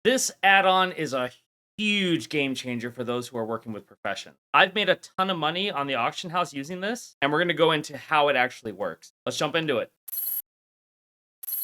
This add-on is a huge game changer for those who are working with profession. I've made a ton of money on the auction house using this, and we're going to go into how it actually works. Let's jump into it.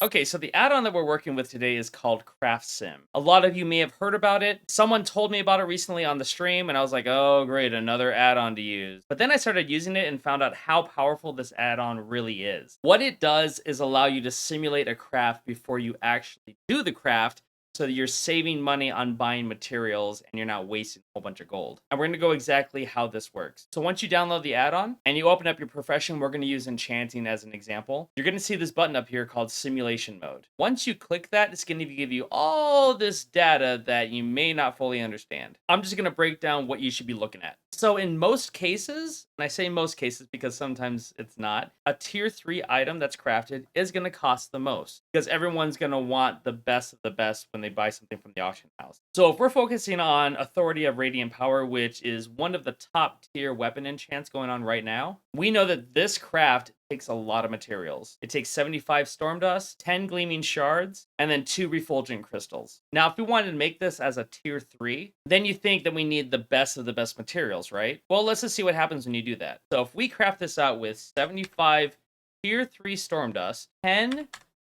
Okay, so the add-on that we're working with today is called Craft Sim. A lot of you may have heard about it. Someone told me about it recently on the stream, and I was like, oh, great, another add-on to use. But then I started using it and found out how powerful this add-on really is. What it does is allow you to simulate a craft before you actually do the craft, so that you're saving money on buying materials and you're not wasting a whole bunch of gold. And we're going to go exactly how this works. So once you download the add-on and you open up your profession, we're going to use Enchanting as an example. You're going to see this button up here called Simulation Mode. Once you click that, it's going to give you all this data that you may not fully understand. I'm just going to break down what you should be looking at. So in most cases, and I say most cases because sometimes it's not, a tier 3 item that's crafted is going to cost the most because everyone's going to want the best of the best when they buy something from the auction house. So if we're focusing on Authority of Radiant Power, which is one of the top tier weapon enchants going on right now, we know that this craft takes a lot of materials. It takes 75 storm dust, 10 gleaming shards, and then 2 refulgent crystals. Now, if we wanted to make this as a tier 3, then you think that we need the best of the best materials, right? Well, let's just see what happens when you do that. So if we craft this out with 75 tier 3 storm dust, 10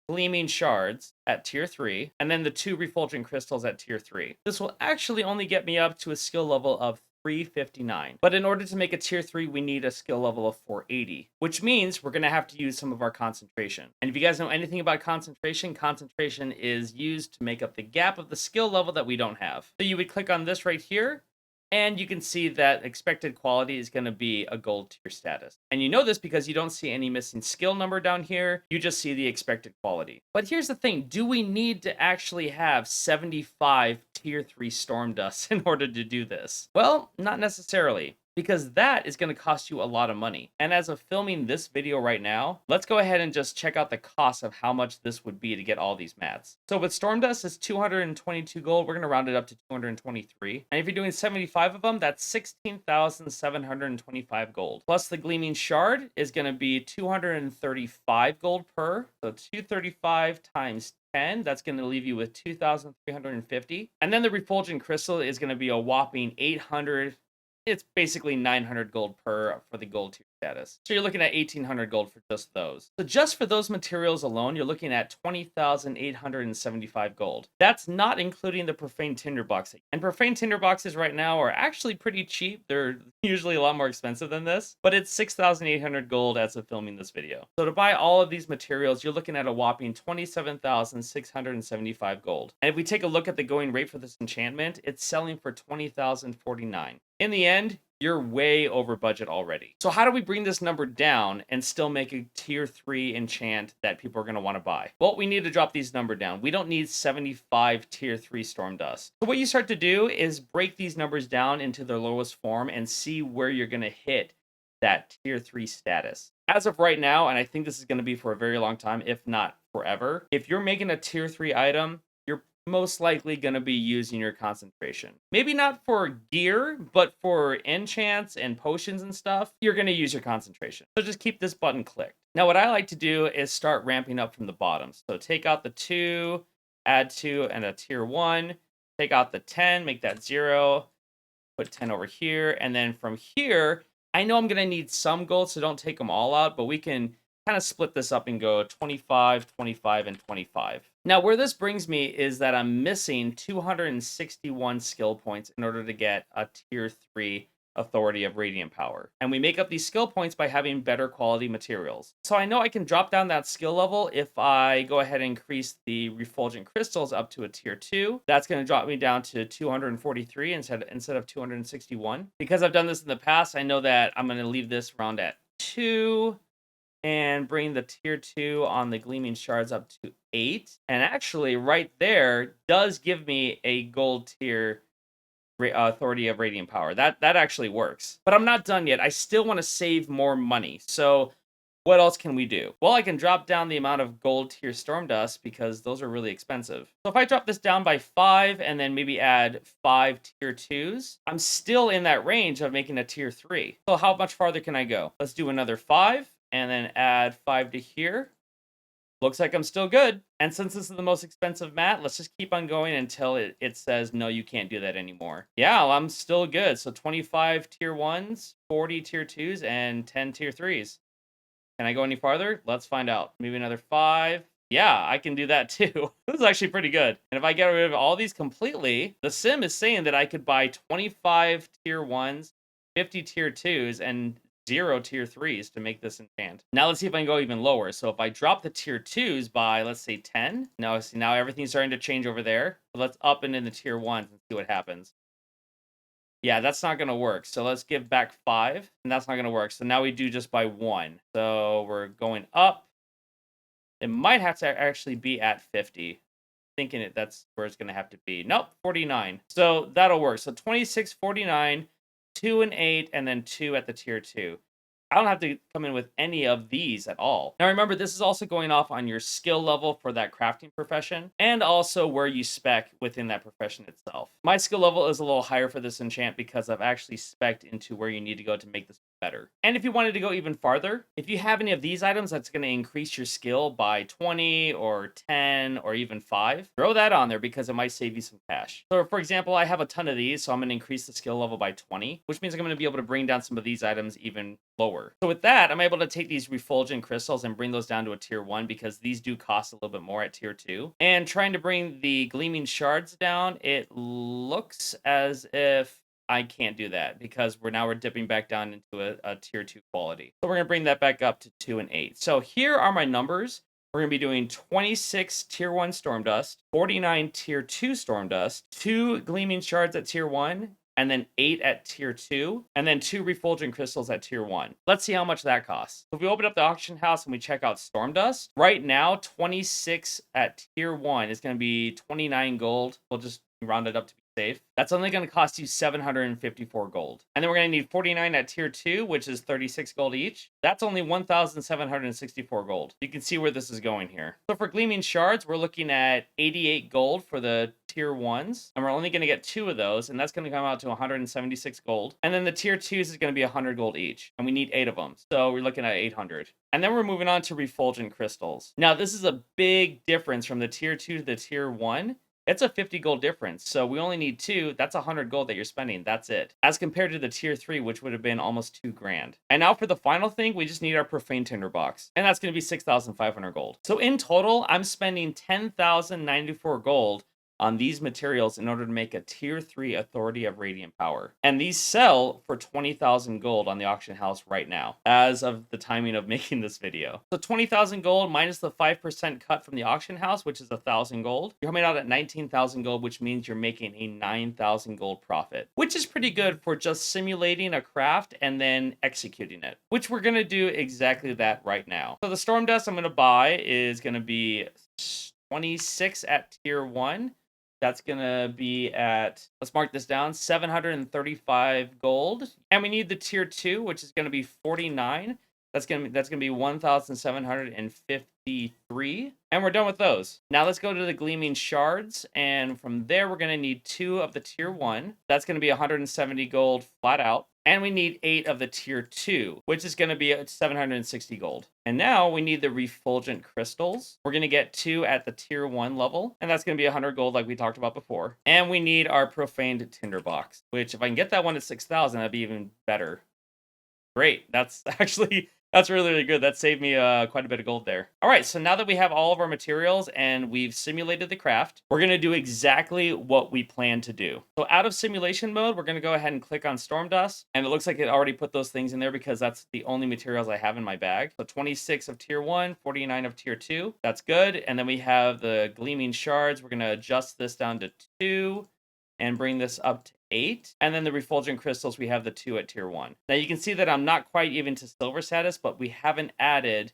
gleaming shards at tier 3, and then the 2 refulgent crystals at tier 3. This will actually only get me up to a skill level of 359. But in order to make a tier 3, we need a skill level of 480, which means we're going to have to use some of our concentration. And if you guys know anything about concentration, concentration is used to make up the gap of the skill level that we don't have. So you would click on this right here, and you can see that expected quality is going to be a gold tier status. And you know this because you don't see any missing skill number down here. You just see the expected quality. But here's the thing. Do we need to actually have 75 tier 3 storm dust in order to do this? Well, not necessarily, because that is going to cost you a lot of money. And as of filming this video right now, let's go ahead and just check out the cost of how much this would be to get all these mats. So with storm dust, it's 222 gold. We're going to round it up to 223. And if you're doing 75 of them, that's 16,725 gold. Plus the gleaming shard is going to be 235 gold per. So 235 times 10, that's going to leave you with 2,350. And then the refulgent crystal is going to be a whopping 800. It's basically 900 gold per for the gold tier status. So you're looking at 1,800 gold for just those. So just for those materials alone, you're looking at 20,875 gold. That's not including the profane tinderbox. And profane tinderboxes right now are actually pretty cheap. They're usually a lot more expensive than this, but it's 6,800 gold as of filming this video. So to buy all of these materials, you're looking at a whopping 27,675 gold. And if we take a look at the going rate for this enchantment, it's selling for 20,049. In the end, you're way over budget already. So how do we bring this number down and still make a tier 3 enchant that people are going to want to buy? Well, we need to drop these numbers down. We don't need 75 tier 3 storm dust. So what you start to do is break these numbers down into their lowest form and see where you're going to hit that tier 3 status. As of right now, and I think this is going to be for a very long time, if not forever, if you're making a tier 3 item, most likely going to be using your concentration. Maybe not for gear, but for enchants and potions and stuff, you're going to use your concentration. So just keep this button clicked. Now, what I like to do is start ramping up from the bottom. So take out the 2, add 2 and a tier 1, take out the 10, make that 0, put 10 over here. And then from here, I know I'm going to need some gold, so don't take them all out, but we can kind of split this up and go 25, 25, and 25. Now, where this brings me is that I'm missing 261 skill points in order to get a tier 3 Authority of Radiant Power. And we make up these skill points by having better quality materials. So I know I can drop down that skill level if I go ahead and increase the refulgent crystals up to a tier 2. That's going to drop me down to 243 instead of 261. Because I've done this in the past, I know that I'm going to leave this round at 2. And bring the tier 2 on the gleaming shards up to 8. And actually, right there does give me a gold tier Authority of Radiant Power. That actually works. But I'm not done yet. I still want to save more money. So what else can we do? Well, I can drop down the amount of gold tier storm dust because those are really expensive. So if I drop this down by 5 and then maybe add 5 tier 2s, I'm still in that range of making a tier 3. So how much farther can I go? Let's do another 5. And then add 5 to here. Looks like I'm still good. And since this is the most expensive mat, let's just keep on going until it says, no, you can't do that anymore. Yeah, well, I'm still good. So 25 tier 1s, 40 tier 2s, and 10 tier 3s. Can I go any farther? Let's find out. Maybe another 5. Yeah, I can do that too. This is actually pretty good. And if I get rid of all these completely, the sim is saying that I could buy 25 tier 1s, 50 tier 2s, and 0 tier 3s to make this enchant. Now let's see if I can go even lower. So if I drop the tier 2s by, let's say 10. Now, see, now everything's starting to change over there. But let's up and in the tier 1s and see what happens. Yeah, that's not going to work. So let's give back 5, and that's not going to work. So now we do just by 1. So we're going up. It might have to actually be at 50. Thinking that's where it's going to have to be. Nope, 49. So that'll work. So 26, 49, 2 and 8, and then 2 at the tier 2. I don't have to come in with any of these at all. Now remember, this is also going off on your skill level for that crafting profession, and also where you spec within that profession itself. My skill level is a little higher for this enchant because I've actually spec'd into where you need to go to make this better. And if you wanted to go even farther, if you have any of these items that's going to increase your skill by 20 or 10 or even 5, throw that on there because it might save you some cash. So for example, I have a ton of these, so I'm going to increase the skill level by 20, which means I'm going to be able to bring down some of these items even lower. So with that, I'm able to take these refulgent crystals and bring those down to a tier 1 because these do cost a little bit more at tier 2. And trying to bring the gleaming shards down, it looks as if I can't do that because we're dipping back down into a tier 2 quality. So we're going to bring that back up to 2 and 8. So here are my numbers. We're going to be doing 26 tier 1 storm dust, 49 tier 2 storm dust, 2 gleaming shards at tier 1, and then 8 at tier 2, and then 2 refulgent crystals at tier 1. Let's see how much that costs. So if we open up the auction house and we check out storm dust, right now 26 at tier 1 is going to be 29 gold. We'll just round it up to be safe. That's only going to cost you 754 gold. And then we're going to need 49 at tier 2, which is 36 gold each. That's only 1,764 gold. You can see where this is going here. So for gleaming shards, we're looking at 88 gold for the tier 1s, and we're only going to get 2 of those, and that's going to come out to 176 gold. And then the tier 2s is going to be 100 gold each, and we need 8 of them. So we're looking at 800. And then we're moving on to refulgent crystals. Now, this is a big difference from the tier 2 to the tier 1. It's a 50 gold difference, so we only need 2. That's 100 gold that you're spending. That's it. As compared to the tier 3, which would have been almost 2 grand. And now for the final thing, we just need our profane tinderbox, and that's going to be 6,500 gold. So in total, I'm spending 10,094 gold on these materials in order to make a tier 3 authority of radiant power. And these sell for 20,000 gold on the auction house right now, as of the timing of making this video. So 20,000 gold minus the 5% cut from the auction house, which is 1,000 gold. You're coming out at 19,000 gold, which means you're making a 9,000 gold profit, which is pretty good for just simulating a craft and then executing it, which we're going to do exactly that right now. So the storm dust I'm going to buy is going to be 26 at tier 1. That's going to be at, let's mark this down, 735 gold. And we need the tier 2, which is going to be 49. That's going to be 1,753. And we're done with those. Now let's go to the gleaming shards. And from there, we're going to need 2 of the tier 1. That's going to be 170 gold flat out. And we need 8 of the tier 2, which is going to be 760 gold. And now we need the refulgent crystals. We're going to get 2 at the tier 1 level, and that's going to be 100 gold like we talked about before. And we need our profaned tinderbox, which if I can get that one at 6,000, that'd be even better. Great. That's really, really good. That saved me quite a bit of gold there. All right, so now that we have all of our materials and we've simulated the craft, we're going to do exactly what we plan to do. So out of simulation mode, we're going to go ahead and click on Storm Dust, and it looks like it already put those things in there because that's the only materials I have in my bag. So 26 of tier 1, 49 of tier 2. That's good. And then we have the gleaming shards. We're going to adjust this down to 2 and bring this up to 8. And then the refulgent crystals, we have the 2 at tier 1. Now you can see that I'm not quite even to silver status, but we haven't added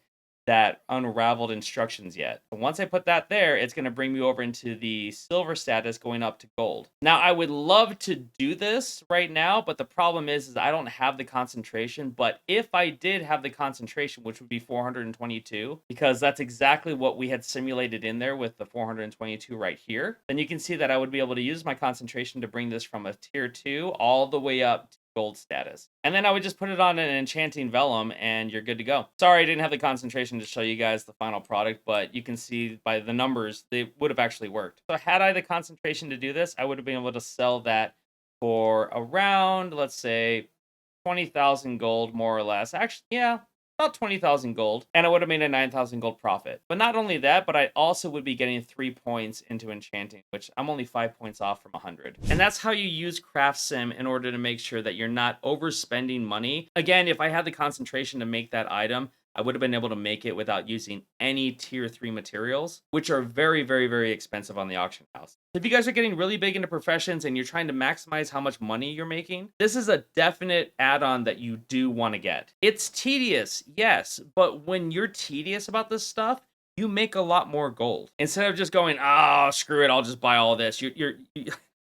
that unraveled instructions yet. But once I put that there, it's going to bring me over into the silver status going up to gold. Now, I would love to do this right now, but the problem is I don't have the concentration. But if I did have the concentration, which would be 422, because that's exactly what we had simulated in there with the 422 right here, then you can see that I would be able to use my concentration to bring this from a tier 2 all the way up gold status. And then I would just put it on an enchanting vellum and you're good to go. Sorry, I didn't have the concentration to show you guys the final product, but you can see by the numbers, they would have actually worked. So had I the concentration to do this, I would have been able to sell that for around, let's say, 20,000 gold, more or less. Actually, yeah, about 20,000 gold, and I would have made a 9,000 gold profit. But not only that, but I also would be getting 3 points into enchanting, which I'm only 5 points off from 100. And that's how you use Craft Sim in order to make sure that you're not overspending money. Again, if I had the concentration to make that item, I would have been able to make it without using any tier 3 materials, which are very, very, very expensive on the auction house. If you guys are getting really big into professions and you're trying to maximize how much money you're making, this is a definite add-on that you do want to get. It's tedious, yes, but when you're tedious about this stuff, you make a lot more gold. Instead of just going, oh, screw it, I'll just buy all this.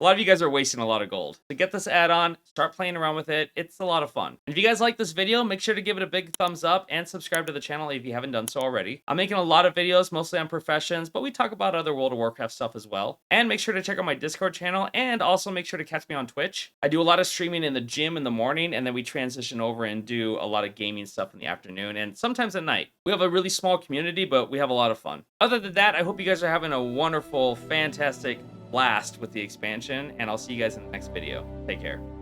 A lot of you guys are wasting a lot of gold. To get this add-on, start playing around with it. It's a lot of fun. And if you guys like this video, make sure to give it a big thumbs up and subscribe to the channel if you haven't done so already. I'm making a lot of videos, mostly on professions, but we talk about other World of Warcraft stuff as well. And make sure to check out my Discord channel, and also make sure to catch me on Twitch. I do a lot of streaming in the gym in the morning, and then we transition over and do a lot of gaming stuff in the afternoon, and sometimes at night. We have a really small community, but we have a lot of fun. Other than that, I hope you guys are having a wonderful, fantastic blast with the expansion, and I'll see you guys in the next video. Take care.